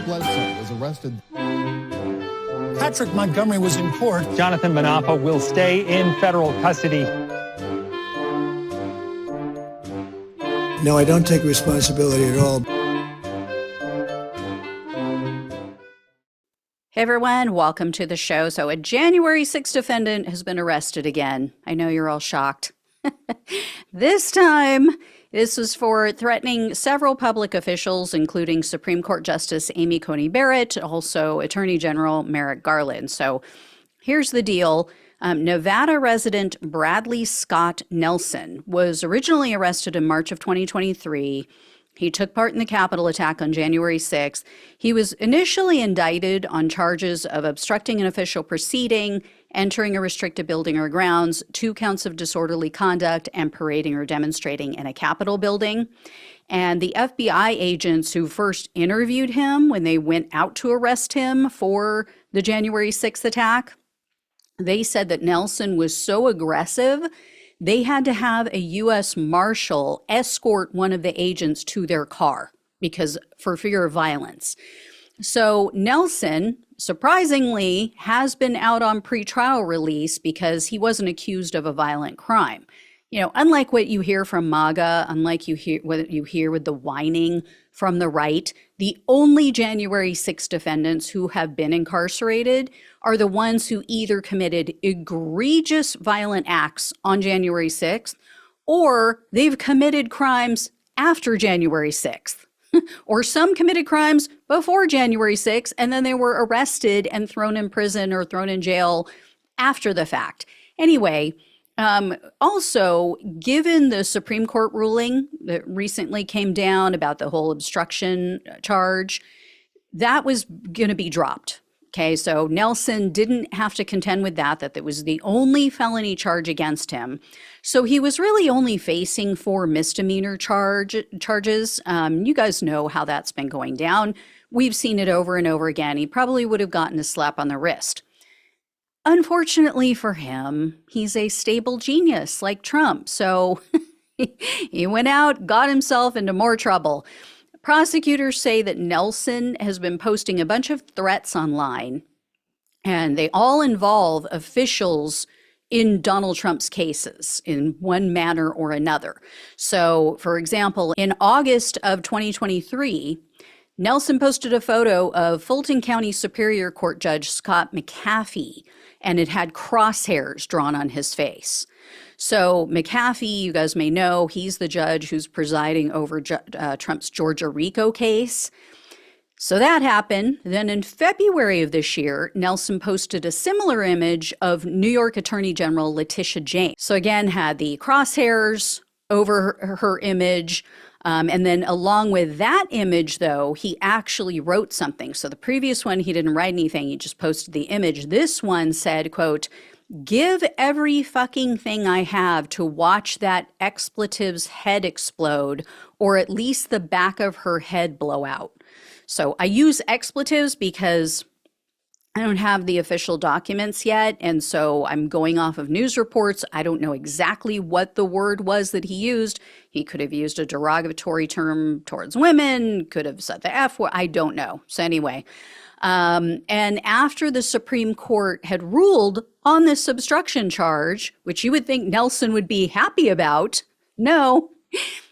Bledsoe was arrested. Patrick Montgomery was in court. Jonathan Manapa will stay in federal custody. No, I don't take responsibility at all. Hey everyone, welcome to the show. So a January 6th defendant has been arrested again. I know you're all shocked. This time, this was for threatening several public officials, including Supreme Court Justice Amy Coney Barrett, also Attorney General Merrick Garland. So here's the deal. Nevada resident Bradley Scott Nelson was originally arrested in March of 2023. He took part in the Capitol attack on January 6th. He was initially indicted on charges of obstructing an official proceeding, entering a restricted building or grounds, 2 counts of disorderly conduct, and parading or demonstrating in a Capitol building. And the FBI agents who first interviewed him when they went out to arrest him for the January 6th attack, they said that Nelson was so aggressive they had to have a U.S. Marshal escort one of the agents to their car because for fear of violence. So Nelson, surprisingly, has been out on pretrial release because he wasn't accused of a violent crime. You know, unlike what you hear from MAGA, unlike what you hear with the whining from the right, the only January 6 defendants who have been incarcerated are the ones who either committed egregious violent acts on January 6th or they've committed crimes after January 6th. Or some committed crimes before January 6th and then they were arrested and thrown in prison or thrown in jail after the fact. Anyway, also, given the Supreme Court ruling that recently came down about the whole obstruction charge, that was going to be dropped. Okay, so Nelson didn't have to contend with that it was the only felony charge against him. So he was really only facing 4 misdemeanor charges. You guys know how that's been going down. We've seen it over and over again. He probably would have gotten a slap on the wrist. Unfortunately for him, he's a stable genius like Trump. So he went out, got himself into more trouble. Prosecutors say that Nelson has been posting a bunch of threats online, and they all involve officials in Donald Trump's cases in one manner or another. So, for example, in August of 2023, Nelson posted a photo of Fulton County Superior Court Judge Scott McAfee, and it had crosshairs drawn on his face. So McAfee, you guys may know, he's the judge who's presiding over Trump's Georgia RICO case. So that happened. Then in February of this year, Nelson posted a similar image of New York Attorney General Letitia James. So again, had the crosshairs over her image. And then along with that image, though, he actually wrote something. So the previous one, he didn't write anything. He just posted the image. This one said, quote, "Give every fucking thing I have to watch that expletive's head explode, or at least the back of her head blow out." So I use expletives because I don't have the official documents yet, and so I'm going off of news reports. I don't know exactly what the word was that he used. He could have used a derogatory term towards women, could have said the F word, I don't know. So anyway, and after the Supreme Court had ruled on this obstruction charge, which you would think Nelson would be happy about, no,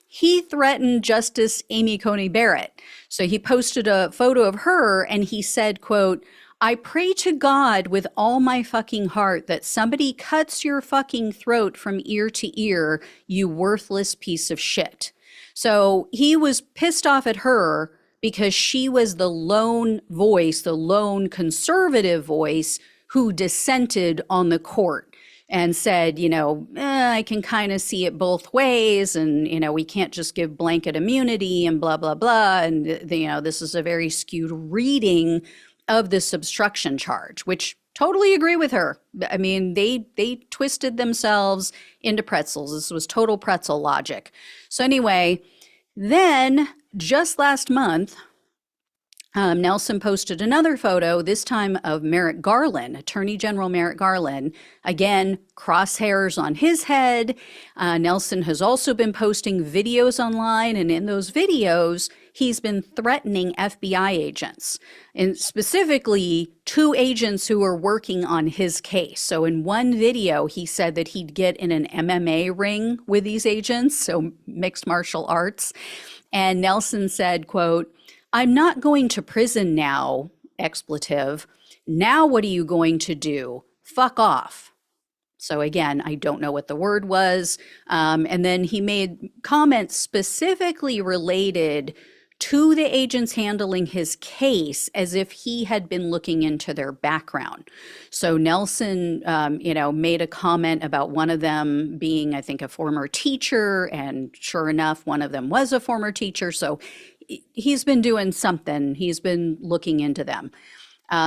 he threatened Justice Amy Coney Barrett. So he posted a photo of her and he said, quote, "I pray to God with all my fucking heart that somebody cuts your fucking throat from ear to ear, you worthless piece of shit." So he was pissed off at her because she was the lone voice, the lone conservative voice who dissented on the court and said, I can kind of see it both ways. And, we can't just give blanket immunity and blah, blah, blah. And, this is a very skewed reading of this obstruction charge, which totally agree with her. I mean, they twisted themselves into pretzels. This was total pretzel logic. So anyway, then just last month, Nelson posted another photo, this time of Merrick Garland, Attorney General Merrick Garland. Again, crosshairs on his head. Nelson has also been posting videos online, and in those videos, he's been threatening FBI agents, and specifically 2 agents who are working on his case. So in one video, he said that he'd get in an MMA ring with these agents, so mixed martial arts. And Nelson said, quote, "I'm not going to prison now," expletive. "Now what are you going to do? Fuck off." So again, I don't know what the word was. And then he made comments specifically related to the agents handling his case as if he had been looking into their background. So Nelson, made a comment about one of them being, I think, a former teacher. And sure enough, one of them was a former teacher. So he's been doing something. He's been looking into them.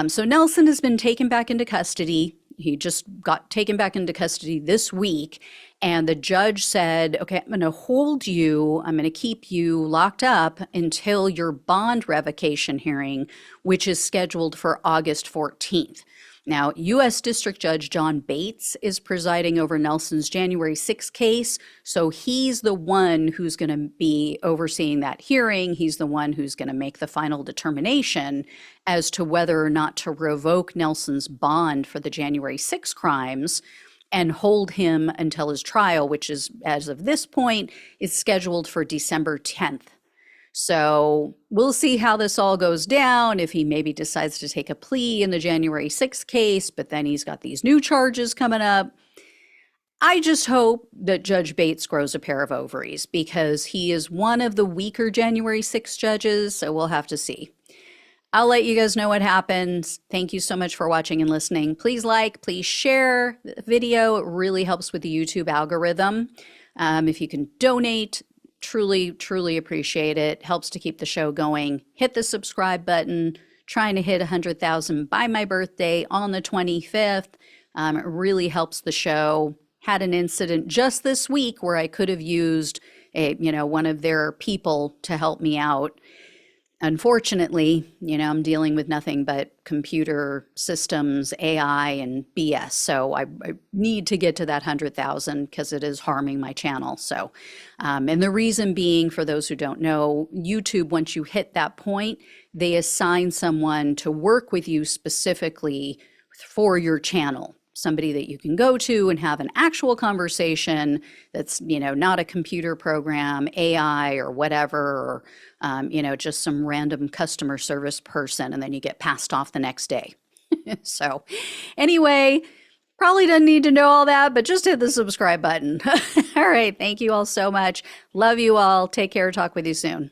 So Nelson has been taken back into custody. He just got taken back into custody this week, and the judge said, okay, I'm going to hold you, I'm going to keep you locked up until your bond revocation hearing, which is scheduled for August 14th. Now, U.S. District Judge John Bates is presiding over Nelson's January 6th case, so he's the one who's going to be overseeing that hearing. He's the one who's going to make the final determination as to whether or not to revoke Nelson's bond for the January 6th crimes and hold him until his trial, which is, as of this point, is scheduled for December 10th. So we'll see how this all goes down, if he maybe decides to take a plea in the January 6th case, but then he's got these new charges coming up. I just hope that Judge Bates grows a pair of ovaries, because he is one of the weaker January 6th judges, so we'll have to see. I'll let you guys know what happens. Thank you so much for watching and listening. Please like, please share the video. It really helps with the YouTube algorithm. If you can donate, truly appreciate it. Helps to keep the show going. Hit the subscribe button. Trying to hit 100,000 by my birthday on the 25th. It really helps the show. Had an incident just this week where I could have used one of their people to help me out. Unfortunately, I'm dealing with nothing but computer systems, AI, and BS. So I need to get to that 100,000 because it is harming my channel. So, and the reason being, for those who don't know, YouTube, once you hit that point, they assign someone to work with you specifically for your channel. Somebody that you can go to and have an actual conversation that's, not a computer program, AI or whatever, or, just some random customer service person, and then you get passed off the next day. So anyway, probably doesn't need to know all that, but just hit the subscribe button. All right. Thank you all so much. Love you all. Take care. Talk with you soon.